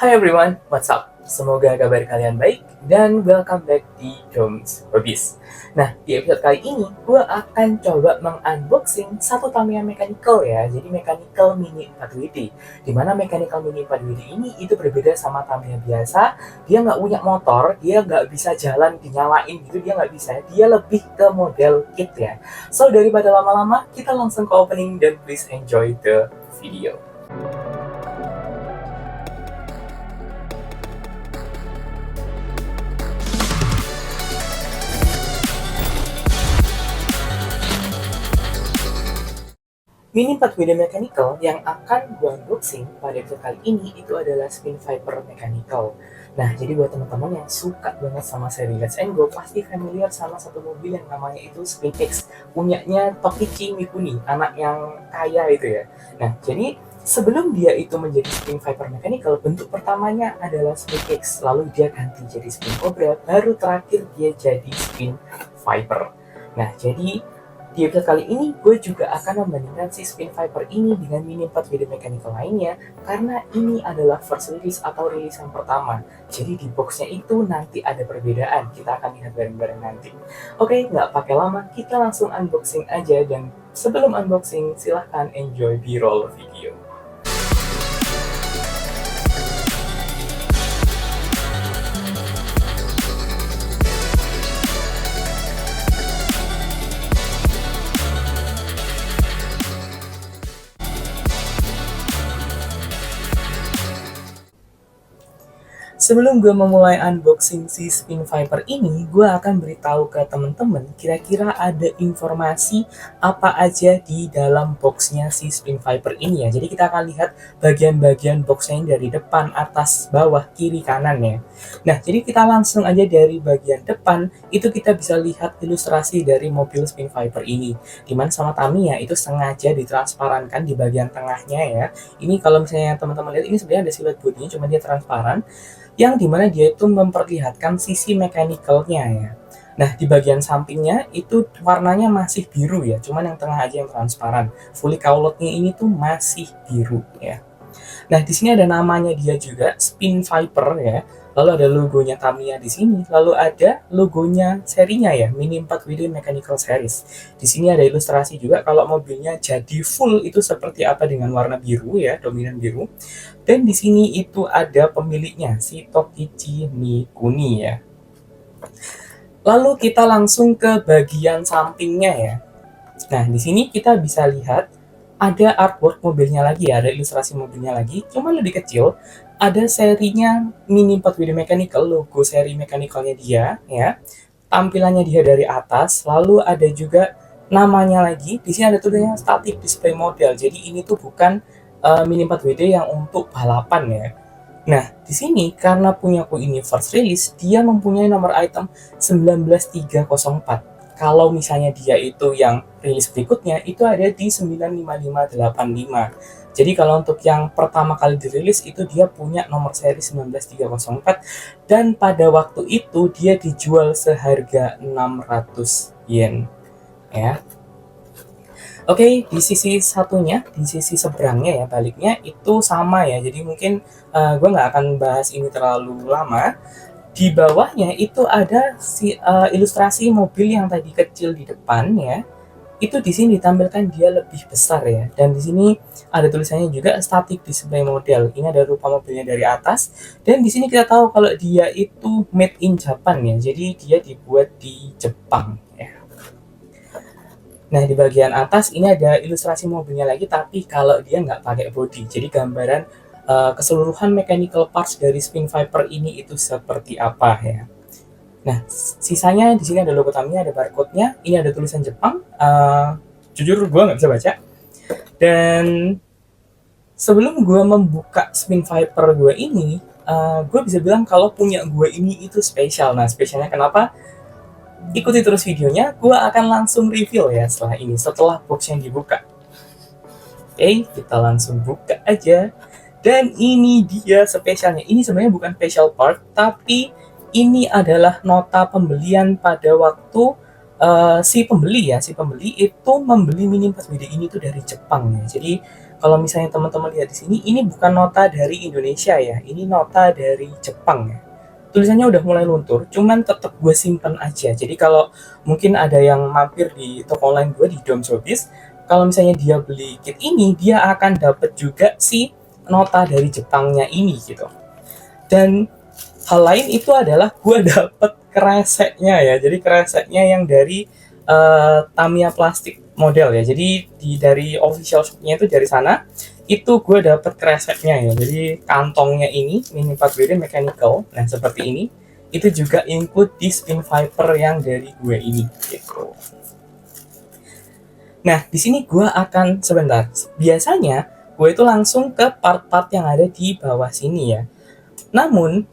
Hi everyone, what's up? Semoga kabar kalian baik dan welcome back di Doms Hobbies. Nah, di episode kali ini gue akan coba mengunboxing satu Tamiya Mechanical ya. Jadi Mechanical Mini 4WD. Dimana Mechanical Mini 4WD ini itu berbeda sama Tamiya biasa. Dia nggak punya motor, dia nggak bisa jalan dinyalain gitu, dia nggak bisa. Dia lebih ke model kit ya. So daripada lama-lama, kita langsung ke opening dan please enjoy the video. Mini 4WD Mechanical yang akan gue unboxing pada episode kali ini itu adalah Spin Viper Mechanical. Nah, jadi buat teman-teman yang suka banget sama seri Let's Go, pasti familiar sama satu mobil yang namanya itu Spin X, punyanya Tokichi Mikuni, anak yang kaya itu ya. Nah, jadi sebelum dia itu menjadi Spin Viper Mechanical, bentuk pertamanya adalah Spin X, lalu dia ganti jadi Spin Cobra, baru terakhir dia jadi Spin Viper. Nah, jadi di episode kali ini, gue juga akan membandingkan si Spin Viper ini dengan Mini 4WD Mechanical lainnya, karena ini adalah first release atau rilisan pertama. Jadi di boxnya itu nanti ada perbedaan, kita akan lihat bareng-bareng nanti. Oke, nggak pakai lama, kita langsung unboxing aja, dan sebelum unboxing, silahkan enjoy B-roll video. Sebelum gue memulai unboxing si Spin Viper ini, gue akan beritahu ke temen-temen kira-kira ada informasi apa aja di dalam boxnya si Spin Viper ini ya. Jadi kita akan lihat bagian-bagian boxnya dari depan, atas, bawah, kiri, kanan ya. Nah, jadi kita langsung aja dari bagian depan, itu kita bisa lihat ilustrasi dari mobil Spin Viper ini. Dimana sama Tamiya itu sengaja ditransparankan di bagian tengahnya ya. Ini kalau misalnya teman-teman lihat, ini sebenarnya ada siluet bodinya, cuma dia transparan, yang dimana dia itu memperlihatkan sisi mekanikalnya ya. Nah, di bagian sampingnya itu warnanya masih biru ya, cuman yang tengah aja yang transparan. Fully cowled-nya ini tuh masih biru ya. Nah, di sini ada namanya dia juga, Spin Viper ya. Lalu ada logonya Tamiya di sini, lalu ada logonya serinya ya, Mini 4WD Mechanical Series. Di sini ada ilustrasi juga kalau mobilnya jadi full itu seperti apa dengan warna biru ya, dominan biru. Dan di sini itu ada pemiliknya, si Tokichi Mikuni ya. Lalu kita langsung ke bagian sampingnya ya. Nah, di sini kita bisa lihat ada artwork mobilnya lagi ya, ada ilustrasi mobilnya lagi, cuma lebih kecil. Ada serinya Mini 4WD Mechanical, logo seri mechanicalnya dia ya. Tampilannya dia dari atas, lalu ada juga namanya lagi. Di sini ada tulisannya static display model. Jadi ini tuh bukan Mini 4WD yang untuk balapan ya. Nah, di sini karena punyaku ini first release, dia mempunyai nomor item 19304. Kalau misalnya dia itu yang rilis berikutnya, itu ada di 95585. Jadi kalau untuk yang pertama kali dirilis, itu dia punya nomor seri 19304, dan pada waktu itu dia dijual seharga 600 yen. Ya. Oke, di sisi satunya, di sisi seberangnya ya, baliknya itu sama ya. Jadi mungkin gue nggak akan bahas ini terlalu lama. Di bawahnya itu ada ilustrasi mobil yang tadi kecil di depan ya. Itu di sini ditampilkan dia lebih besar ya. Dan di sini ada tulisannya juga static display model. Ini ada rupa mobilnya dari atas. Dan di sini kita tahu kalau dia itu made in Japan ya. Jadi dia dibuat di Jepang ya. Nah, di bagian atas ini ada ilustrasi mobilnya lagi, tapi kalau dia nggak pakai body. Jadi gambaran keseluruhan mechanical parts dari Spin Viper ini itu seperti apa ya. Nah, sisanya di sini ada logo Tamiya, ada barcode-nya, ini ada tulisan Jepang. Jujur gue nggak bisa baca. Dan sebelum gue membuka Spin Viper gue ini, gue bisa bilang kalau punya gue ini itu spesial. Nah, spesialnya kenapa? Ikuti terus videonya, gue akan langsung reveal ya setelah ini, setelah box yang dibuka. Oke, kita langsung buka aja. Dan ini dia spesialnya. Ini sebenarnya bukan special part, tapi ini adalah nota pembelian pada waktu si pembeli itu membeli Mini 4WD ini tuh dari Jepang ya. Jadi kalau misalnya teman-teman lihat di sini, ini bukan nota dari Indonesia ya, ini nota dari Jepang ya. Tulisannya udah mulai luntur, cuman tetap gue simpen aja. Jadi kalau mungkin ada yang mampir di toko online gue di Dom Showbiz, kalau misalnya dia beli kit ini, dia akan dapat juga si nota dari Jepangnya ini gitu. Dan hal lain itu adalah gue dapet kreseknya ya. Jadi kreseknya yang dari Tamiya plastik model ya. Jadi dari official shopnya itu dari sana itu gue dapet kreseknya ya. Jadi kantongnya ini Mini 4WD mechanical. Nah seperti ini. Itu juga include di spin viper yang dari gue ini gitu. Nah di sini gue akan sebentar. Biasanya gue itu langsung ke part-part yang ada di bawah sini ya. Namun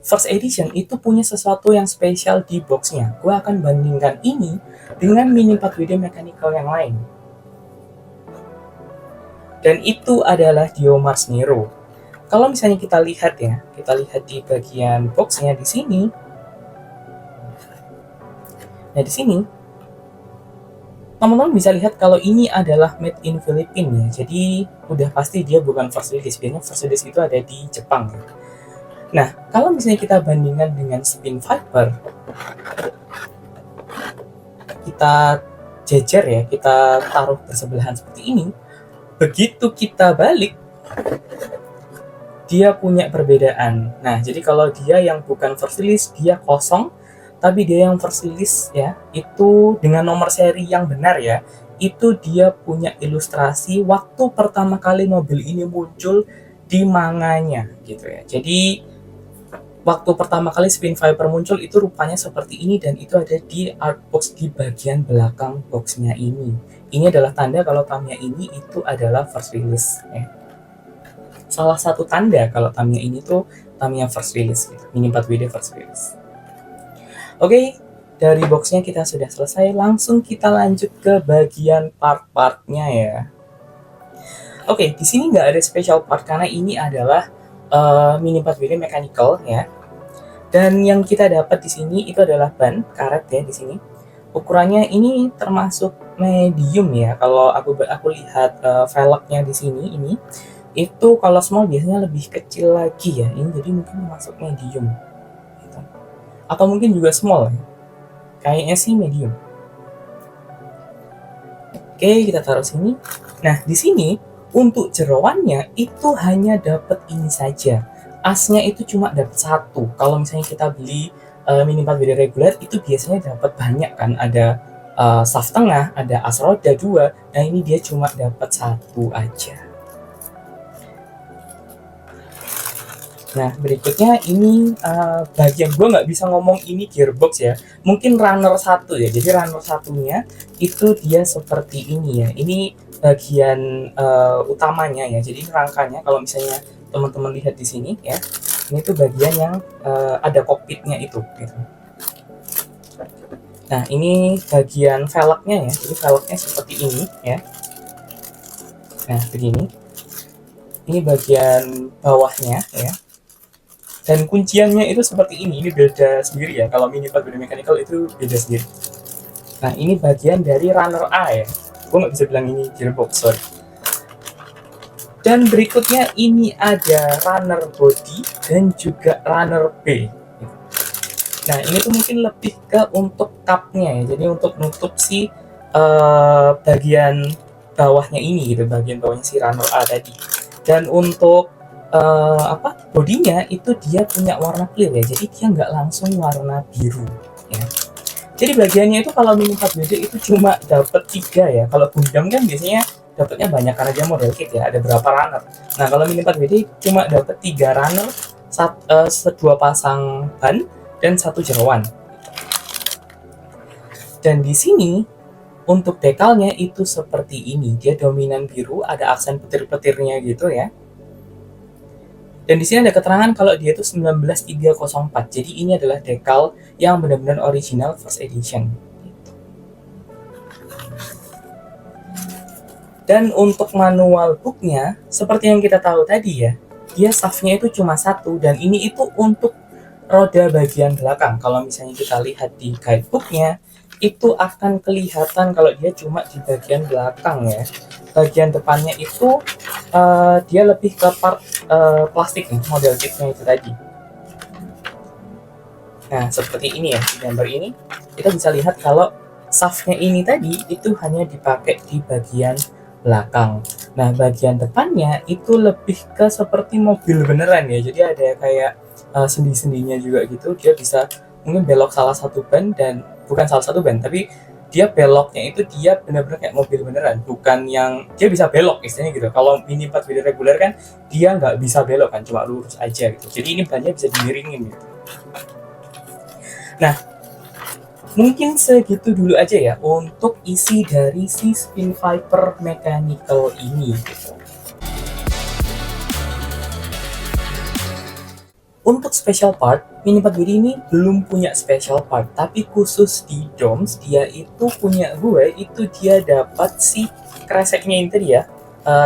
First Edition itu punya sesuatu yang spesial di boxnya. Gue akan bandingkan ini dengan Mini 4WD mechanical yang lain. Dan itu adalah Diomars Nero. Kalau misalnya kita lihat ya, kita lihat di bagian boxnya di sini. Nah di sini, teman-teman bisa lihat kalau ini adalah made in Philippines ya. Jadi udah pasti dia bukan first release. Biasanya first release itu ada di Jepang ya. Nah, kalau misalnya kita bandingkan dengan Spin Viper, kita jejer ya, kita taruh bersebelahan seperti ini. Begitu kita balik, dia punya perbedaan. Nah, jadi kalau dia yang bukan first release, dia kosong. Tapi dia yang first release ya, itu dengan nomor seri yang benar ya, itu dia punya ilustrasi waktu pertama kali mobil ini muncul di manganya gitu ya. Jadi waktu pertama kali Spin Viper muncul itu rupanya seperti ini dan itu ada di artbox di bagian belakang boxnya ini. Ini adalah tanda kalau Tamiya ini itu adalah first release ya. Salah satu tanda kalau Tamiya ini tuh Tamiya first release gitu. Mini 4WD first release. Oke, dari boxnya kita sudah selesai, langsung kita lanjut ke bagian part-partnya ya. Oke, di sini nggak ada special part karena ini adalah Mini 4WD mechanical ya. Dan yang kita dapat di sini itu adalah ban karet ya di sini. Ukurannya ini termasuk medium ya. Kalau aku lihat velgnya di sini ini itu kalau small biasanya lebih kecil lagi ya. Ini jadi mungkin termasuk medium. Gitu. Atau mungkin juga small ya. Kayaknya sih medium. Oke, kita taruh sini. Nah, di sini untuk jeroannya itu hanya dapat ini saja. Asnya itu cuma dapat satu. Kalau misalnya kita beli Mini 4WD reguler itu biasanya dapat banyak kan. Ada shaft tengah, ada as roda 2. Nah ini dia cuma dapat satu aja. Nah berikutnya ini bagian gue nggak bisa ngomong ini gearbox ya. Mungkin runner 1 ya. Jadi runner satunya itu dia seperti ini ya. Ini bagian utamanya ya. Jadi rangkanya kalau misalnya teman-teman lihat di sini ya, ini tuh bagian yang ada kokpitnya itu gitu. Nah ini bagian velgnya ya, jadi velgnya seperti ini ya. Nah begini, ini bagian bawahnya ya, dan kunciannya itu seperti ini beda sendiri ya. Kalau Mini 4WD mechanical itu beda sendiri. Nah ini bagian dari runner A ya, gue nggak bisa bilang ini gearbox, sorry. Dan berikutnya ini ada runner body dan juga runner B. Nah ini tuh mungkin lebih ke untuk cupnya ya, jadi untuk nutup si bagian bawahnya ini gitu, bagian bawahnya si runner A tadi. Dan untuk bodinya itu dia punya warna clear ya, jadi dia nggak langsung warna biru ya. Jadi bagiannya itu kalau Mini 4WD itu cuma dapat 3 ya. Kalau Gundam kan biasanya dapatnya banyak karena dia model kit ya, ada berapa runner. Nah kalau Mini 4WD cuma dapat 3 runner, 2 pasang ban dan 1 jeroan. Dan di sini untuk dekalnya itu seperti ini, dia dominan biru, ada aksen petir-petirnya gitu ya. Dan di sini ada keterangan kalau dia itu 19304. Jadi ini adalah dekal yang benar-benar original first edition. Dan untuk manual booknya, seperti yang kita tahu tadi ya, dia shaftnya itu cuma 1 dan ini itu untuk roda bagian belakang. Kalau misalnya kita lihat di guidebooknya, itu akan kelihatan kalau dia cuma di bagian belakang ya. bagian depannya itu dia lebih ke part plastik nih, model kitnya itu tadi. Nah, seperti ini ya, di gambar ini kita bisa lihat kalau shaftnya ini tadi itu hanya dipakai di bagian belakang. Nah, bagian depannya itu lebih ke seperti mobil beneran ya, jadi ada kayak sendi-sendinya juga gitu, dia bisa mungkin belok salah satu ban, dan bukan salah satu ban, tapi dia beloknya itu dia benar-benar kayak mobil beneran, bukan yang dia bisa belok istilahnya gitu. Kalau Mini 4WD reguler kan dia nggak bisa belok kan, cuma lurus aja gitu. Jadi ini bannya bisa dimiringin gitu. Nah, mungkin segitu dulu aja ya untuk isi dari si Spin Viper Mechanical ini gitu. Untuk special part, Mini 4WD ini belum punya special part, tapi khusus di DOMS dia itu punya gue, itu dia dapat si kreseknya ini tadi ya,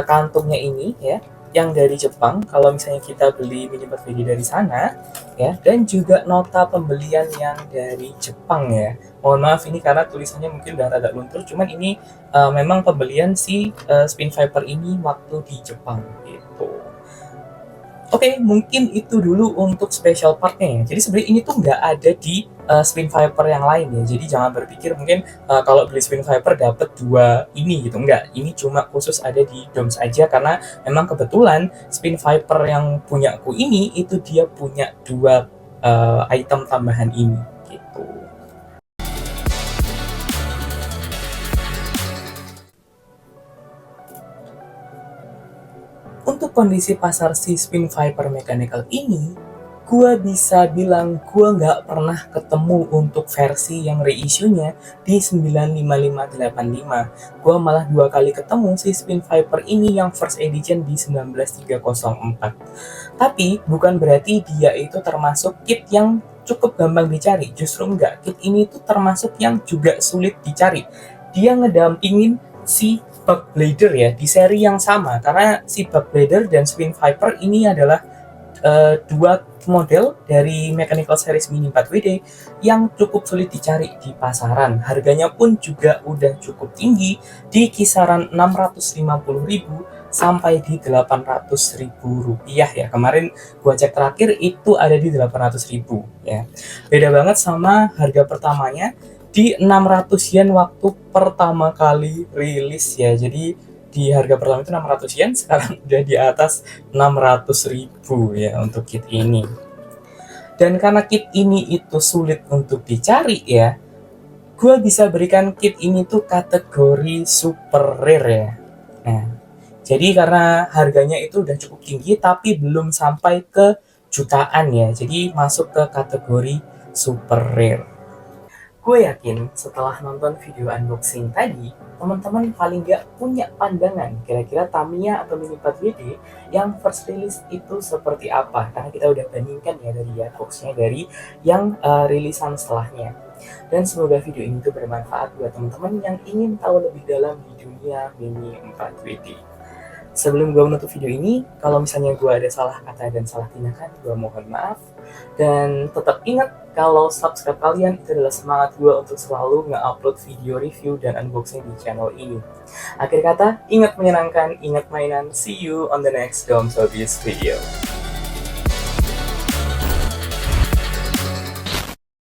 kantungnya ini ya, yang dari Jepang kalau misalnya kita beli Mini 4WD dari sana ya, dan juga nota pembelian yang dari Jepang ya. Mohon maaf ini karena tulisannya mungkin udah agak luntur, cuman ini memang pembelian si Spin Viper ini waktu di Jepang gitu. Oke, mungkin itu dulu untuk special partnya ya. Jadi sebenarnya ini tuh nggak ada di Spin Viper yang lain ya. Jadi jangan berpikir mungkin kalau beli Spin Viper dapat dua ini gitu. Enggak, ini cuma khusus ada di DOMS aja karena memang kebetulan Spin Viper yang punya aku ini itu dia punya dua item tambahan ini gitu. Untuk kondisi pasar si Spin Viper Mechanical ini, gue bisa bilang gue nggak pernah ketemu untuk versi yang reissue-nya di 95585. Gue malah 2 kali ketemu si Spin Viper ini yang first edition di 19304. Tapi bukan berarti dia itu termasuk kit yang cukup gampang dicari, justru enggak. Kit ini tuh termasuk yang juga sulit dicari. Dia ngedampingin si Bug Blader ya di seri yang sama, karena si Bug Blader dan Spin Viper ini adalah dua model dari Mechanical Series Mini 4WD yang cukup sulit dicari di pasaran. Harganya pun juga udah cukup tinggi di kisaran 650.000 sampai di 800.000 rupiah ya. Kemarin gua cek terakhir itu ada di 800.000 ya. Beda banget sama harga pertamanya di 600 yen waktu pertama kali rilis ya. Jadi di harga pertama itu 600 yen, sekarang udah di atas 600.000 ya untuk kit ini. Dan karena kit ini itu sulit untuk dicari ya, gue bisa berikan kit ini tuh kategori super rare ya. Nah, jadi karena harganya itu udah cukup tinggi tapi belum sampai ke jutaan ya, jadi masuk ke kategori super rare. Gue yakin setelah nonton video unboxing tadi, teman-teman paling nggak punya pandangan kira-kira Tamiya atau Mini 4WD yang first release itu seperti apa. Karena kita udah bandingkan ya dari boxnya dari yang rilisan setelahnya. Dan semoga video ini tuh bermanfaat buat teman-teman yang ingin tahu lebih dalam di dunia Mini 4WD. Sebelum gue menutup video ini, kalau misalnya gue ada salah kata dan salah tindakan, gue mohon maaf. Dan tetap ingat kalau subscribe kalian itu adalah semangat gue untuk selalu nge-upload video review dan unboxing di channel ini. Akhir kata, ingat menyenangkan, ingat mainan. See you on the next Dom Sobies video.